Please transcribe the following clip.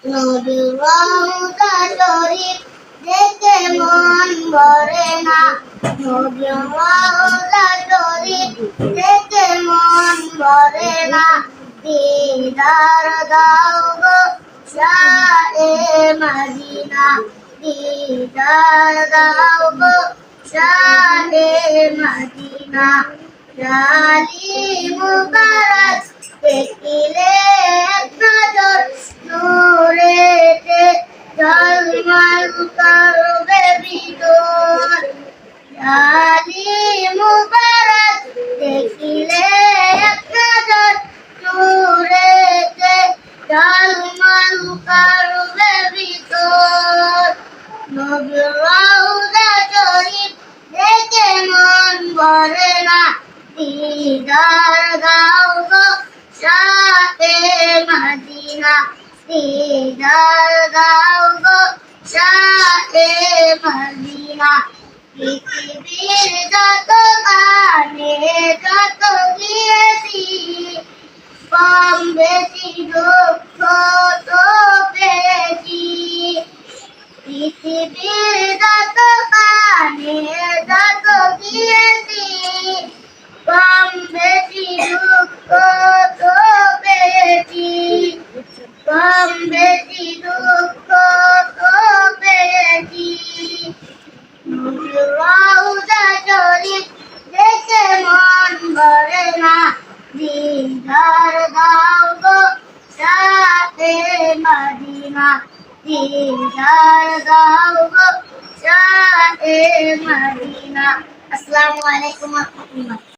নবীর রওজা শরীফ দেখে মন ভরে না, নবীর রওজা শরীফ দেখে মন ভরে না। দিদার দাও গো শাহে মদিনা, দিদার দাও গো শাহে মদিনা। জালি মুবারক দেখিলে এক নজর নূরেতে ঝলমল করবে ভিতর। জালি মুবারক দেখিলে এক নজর নূরেতে ঝলমল করবে ভিতর। নবীর রওজা শরীফ দেখে মন ভরে না, দিদার দাও গো শাহে মদিনা, দিদার দাও গো শাহে মদিনা। পৃথিবীর যত কানে যত গিয়েছি, কম বেশি দুঃখ তো পেয়েছি। পৃথিবীর যত কানে যত গিয়েছি, কম বেশি দুঃখ তো পেয়েছি, কম বেশি দুঃখ তো পেয়েছি। নবীর রওজা শরীফ দেখে মন ভরে না, দিদার দাও গো শাহে মদিনা, দিদার দাও গো শাহে মদিনা। আসসালামু আলাইকুম ওয়া রাহমাতুল্লাহ।